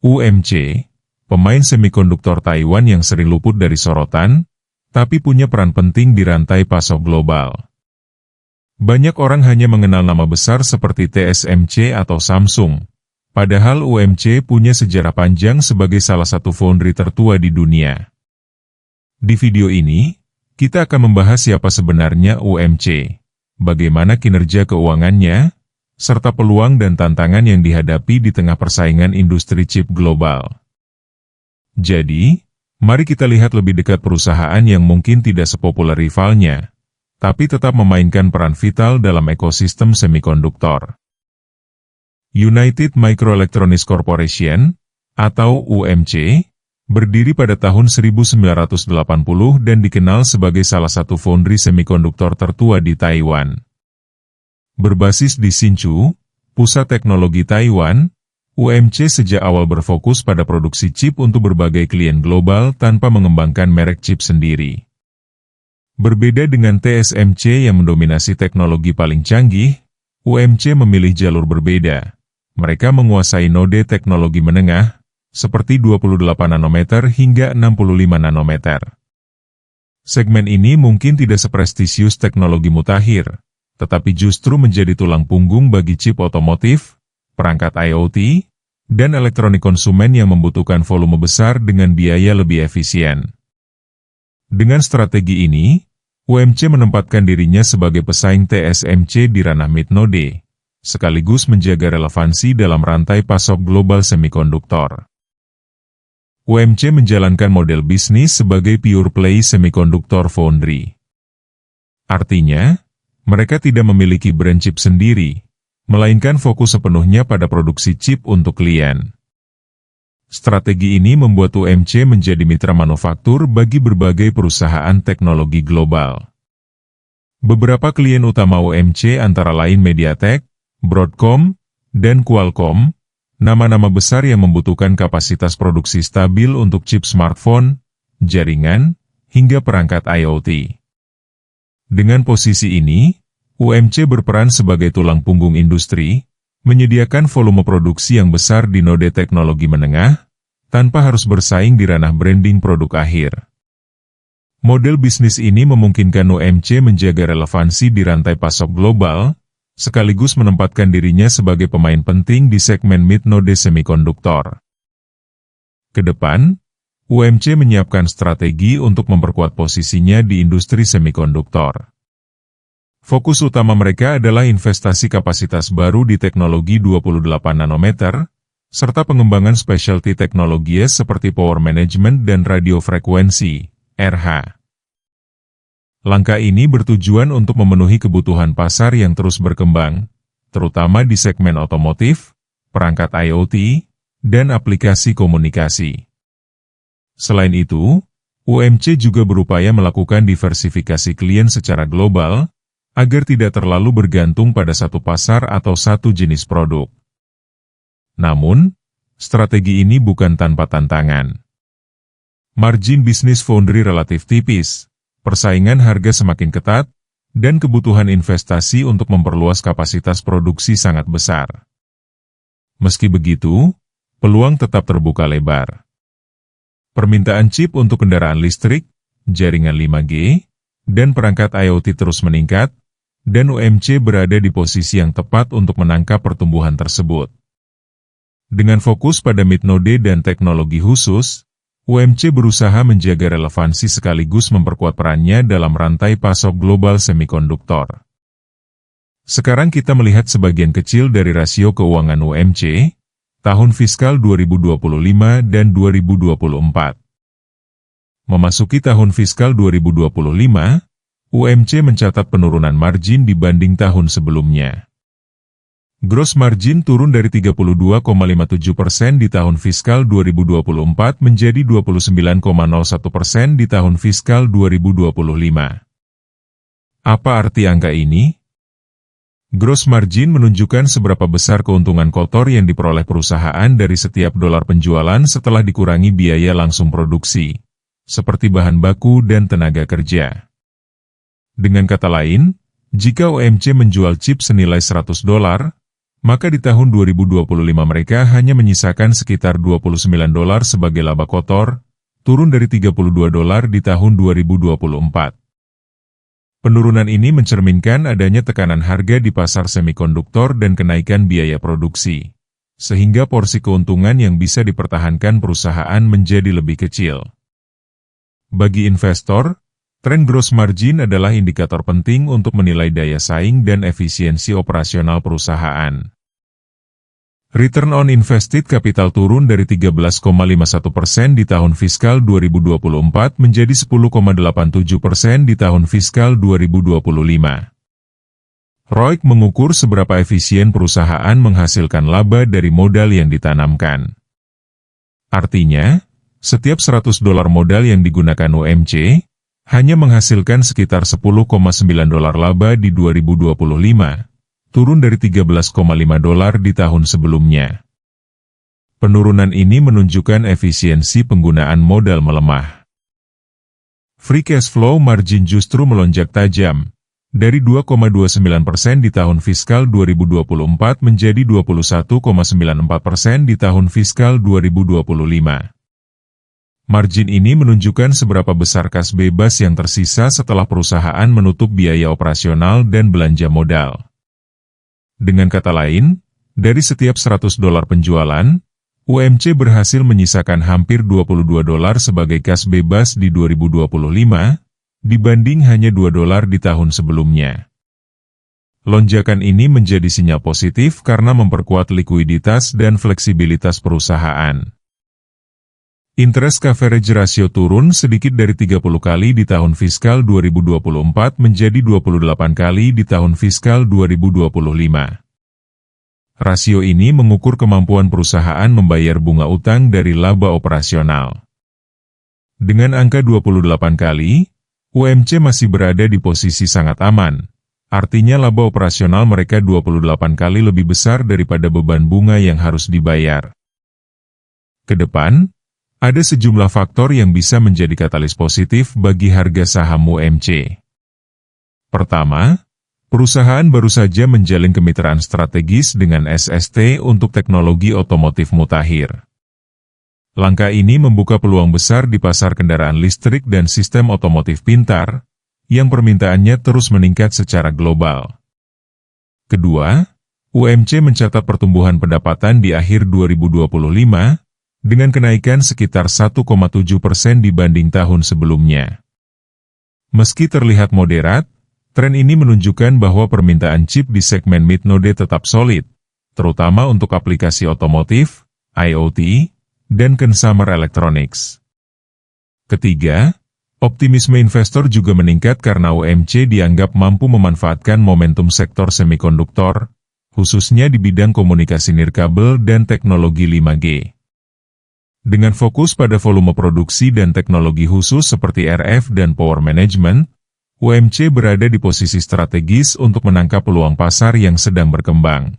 UMC, pemain semikonduktor Taiwan yang sering luput dari sorotan, tapi punya peran penting di rantai pasok global. Banyak orang hanya mengenal nama besar seperti TSMC atau Samsung, padahal UMC punya sejarah panjang sebagai salah satu foundry tertua di dunia. Di video ini, kita akan membahas siapa sebenarnya UMC, bagaimana kinerja keuangannya, serta peluang dan tantangan yang dihadapi di tengah persaingan industri chip global. Jadi, mari kita lihat lebih dekat perusahaan yang mungkin tidak sepopuler rivalnya, tapi tetap memainkan peran vital dalam ekosistem semikonduktor. United Microelectronics Corporation, atau UMC, berdiri pada tahun 1980 dan dikenal sebagai salah satu foundry semikonduktor tertua di Taiwan. Berbasis di Hsinchu, pusat teknologi Taiwan, UMC sejak awal berfokus pada produksi chip untuk berbagai klien global tanpa mengembangkan merek chip sendiri. Berbeda dengan TSMC yang mendominasi teknologi paling canggih, UMC memilih jalur berbeda. Mereka menguasai node teknologi menengah, seperti 28 nanometer hingga 65 nanometer. Segmen ini mungkin tidak seprestisius teknologi mutakhir, tetapi justru menjadi tulang punggung bagi chip otomotif, perangkat IoT, dan elektronik konsumen yang membutuhkan volume besar dengan biaya lebih efisien. Dengan strategi ini, UMC menempatkan dirinya sebagai pesaing TSMC di ranah mid-node, sekaligus menjaga relevansi dalam rantai pasok global semikonduktor. UMC menjalankan model bisnis sebagai pure play semikonduktor foundry. Artinya, mereka tidak memiliki brand chip sendiri, melainkan fokus sepenuhnya pada produksi chip untuk klien. Strategi ini membuat UMC menjadi mitra manufaktur bagi berbagai perusahaan teknologi global. Beberapa klien utama UMC antara lain MediaTek, Broadcom, dan Qualcomm, nama-nama besar yang membutuhkan kapasitas produksi stabil untuk chip smartphone, jaringan, hingga perangkat IoT. Dengan posisi ini, UMC berperan sebagai tulang punggung industri, menyediakan volume produksi yang besar di node teknologi menengah, tanpa harus bersaing di ranah branding produk akhir. Model bisnis ini memungkinkan UMC menjaga relevansi di rantai pasok global, sekaligus menempatkan dirinya sebagai pemain penting di segmen mid-node semikonduktor. Kedepan, UMC menyiapkan strategi untuk memperkuat posisinya di industri semikonduktor. Fokus utama mereka adalah investasi kapasitas baru di teknologi 28 nanometer, serta pengembangan specialty teknologi seperti power management dan radio frekuensi, RH. Langkah ini bertujuan untuk memenuhi kebutuhan pasar yang terus berkembang, terutama di segmen otomotif, perangkat IoT, dan aplikasi komunikasi. Selain itu, UMC juga berupaya melakukan diversifikasi klien secara global, agar tidak terlalu bergantung pada satu pasar atau satu jenis produk. Namun, strategi ini bukan tanpa tantangan. Margin bisnis foundry relatif tipis, persaingan harga semakin ketat, dan kebutuhan investasi untuk memperluas kapasitas produksi sangat besar. Meski begitu, peluang tetap terbuka lebar. Permintaan chip untuk kendaraan listrik, jaringan 5G, dan perangkat IoT terus meningkat, dan UMC berada di posisi yang tepat untuk menangkap pertumbuhan tersebut. Dengan fokus pada mid-node dan teknologi khusus, UMC berusaha menjaga relevansi sekaligus memperkuat perannya dalam rantai pasok global semikonduktor. Sekarang kita melihat sebagian kecil dari rasio keuangan UMC, tahun fiskal 2025 dan 2024. Memasuki tahun fiskal 2025, UMC mencatat penurunan margin dibanding tahun sebelumnya. Gross margin turun dari 32,57% di tahun fiskal 2024 menjadi 29,01% di tahun fiskal 2025. Apa arti angka ini? Gross margin menunjukkan seberapa besar keuntungan kotor yang diperoleh perusahaan dari setiap dolar penjualan setelah dikurangi biaya langsung produksi, seperti bahan baku dan tenaga kerja. Dengan kata lain, jika UMC menjual chip senilai $100, maka di tahun 2025 mereka hanya menyisakan sekitar $29 sebagai laba kotor, turun dari $32 di tahun 2024. Penurunan ini mencerminkan adanya tekanan harga di pasar semikonduktor dan kenaikan biaya produksi, sehingga porsi keuntungan yang bisa dipertahankan perusahaan menjadi lebih kecil. Bagi investor, tren gross margin adalah indikator penting untuk menilai daya saing dan efisiensi operasional perusahaan. Return on invested capital turun dari 13,51% di tahun fiskal 2024 menjadi 10,87% di tahun fiskal 2025. ROIC mengukur seberapa efisien perusahaan menghasilkan laba dari modal yang ditanamkan. Artinya, setiap $100 modal yang digunakan UMC, hanya menghasilkan sekitar $10,9 laba di 2025. Turun dari $13,5 di tahun sebelumnya. Penurunan ini menunjukkan efisiensi penggunaan modal melemah. Free cash flow margin justru melonjak tajam, dari 2,29% di tahun fiskal 2024 menjadi 21,94% di tahun fiskal 2025. Margin ini menunjukkan seberapa besar kas bebas yang tersisa setelah perusahaan menutup biaya operasional dan belanja modal. Dengan kata lain, dari setiap $100 penjualan, UMC berhasil menyisakan hampir $22 sebagai kas bebas di 2025, dibanding hanya $2 di tahun sebelumnya. Lonjakan ini menjadi sinyal positif karena memperkuat likuiditas dan fleksibilitas perusahaan. Interest coverage ratio turun sedikit dari 30 kali di tahun fiskal 2024 menjadi 28 kali di tahun fiskal 2025. Rasio ini mengukur kemampuan perusahaan membayar bunga utang dari laba operasional. Dengan angka 28 kali, UMC masih berada di posisi sangat aman. Artinya laba operasional mereka 28 kali lebih besar daripada beban bunga yang harus dibayar. Kedepan, ada sejumlah faktor yang bisa menjadi katalis positif bagi harga saham UMC. Pertama, perusahaan baru saja menjalin kemitraan strategis dengan SST untuk teknologi otomotif mutakhir. Langkah ini membuka peluang besar di pasar kendaraan listrik dan sistem otomotif pintar, yang permintaannya terus meningkat secara global. Kedua, UMC mencatat pertumbuhan pendapatan di akhir 2025, dengan kenaikan sekitar 1,7% dibanding tahun sebelumnya. Meski terlihat moderat, tren ini menunjukkan bahwa permintaan chip di segmen mid-node tetap solid, terutama untuk aplikasi otomotif, IoT, dan consumer electronics. Ketiga, optimisme investor juga meningkat karena UMC dianggap mampu memanfaatkan momentum sektor semikonduktor, khususnya di bidang komunikasi nirkabel dan teknologi 5G. Dengan fokus pada volume produksi dan teknologi khusus seperti RF dan power management, UMC berada di posisi strategis untuk menangkap peluang pasar yang sedang berkembang.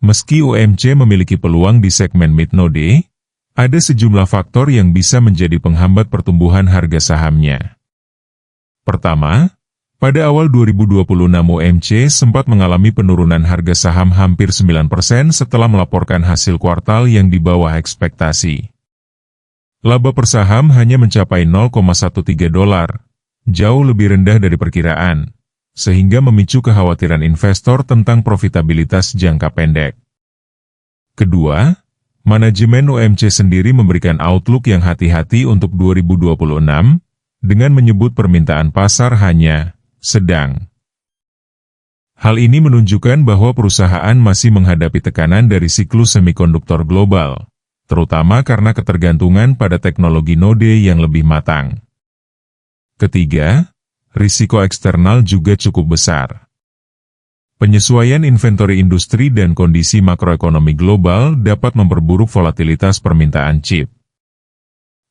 Meski UMC memiliki peluang di segmen mid-node, ada sejumlah faktor yang bisa menjadi penghambat pertumbuhan harga sahamnya. Pertama, pada awal 2026 UMC sempat mengalami penurunan harga saham hampir 9% setelah melaporkan hasil kuartal yang di bawah ekspektasi. Laba per saham hanya mencapai $0,13, jauh lebih rendah dari perkiraan, sehingga memicu kekhawatiran investor tentang profitabilitas jangka pendek. Kedua, manajemen UMC sendiri memberikan outlook yang hati-hati untuk 2026, dengan menyebut permintaan pasar hanya sedang. Hal ini menunjukkan bahwa perusahaan masih menghadapi tekanan dari siklus semikonduktor global, terutama karena ketergantungan pada teknologi node yang lebih matang. Ketiga, risiko eksternal juga cukup besar. Penyesuaian inventory industri dan kondisi makroekonomi global dapat memperburuk volatilitas permintaan chip.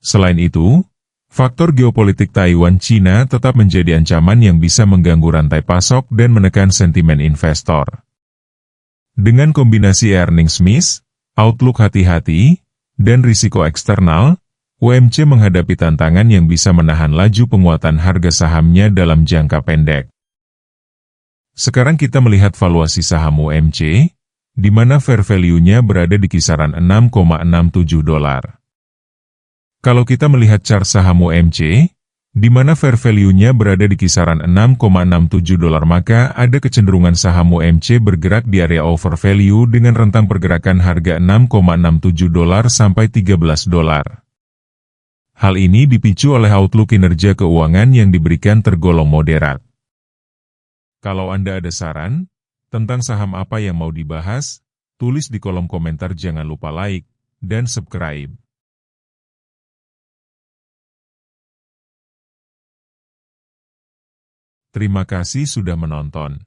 Selain itu, faktor geopolitik Taiwan-Cina tetap menjadi ancaman yang bisa mengganggu rantai pasok dan menekan sentimen investor. Dengan kombinasi earnings miss, outlook hati-hati, dan risiko eksternal, UMC menghadapi tantangan yang bisa menahan laju penguatan harga sahamnya dalam jangka pendek. Sekarang kita melihat valuasi saham UMC, di mana fair value-nya berada di kisaran $6,67. Kalau kita melihat chart saham UMC, di mana fair value-nya berada di kisaran $6,67, maka ada kecenderungan saham UMC bergerak di area overvalue dengan rentang pergerakan harga $6,67 sampai $13. Hal ini dipicu oleh outlook kinerja keuangan yang diberikan tergolong moderat. Kalau Anda ada saran tentang saham apa yang mau dibahas, tulis di kolom komentar. Jangan lupa like dan subscribe. Terima kasih sudah menonton.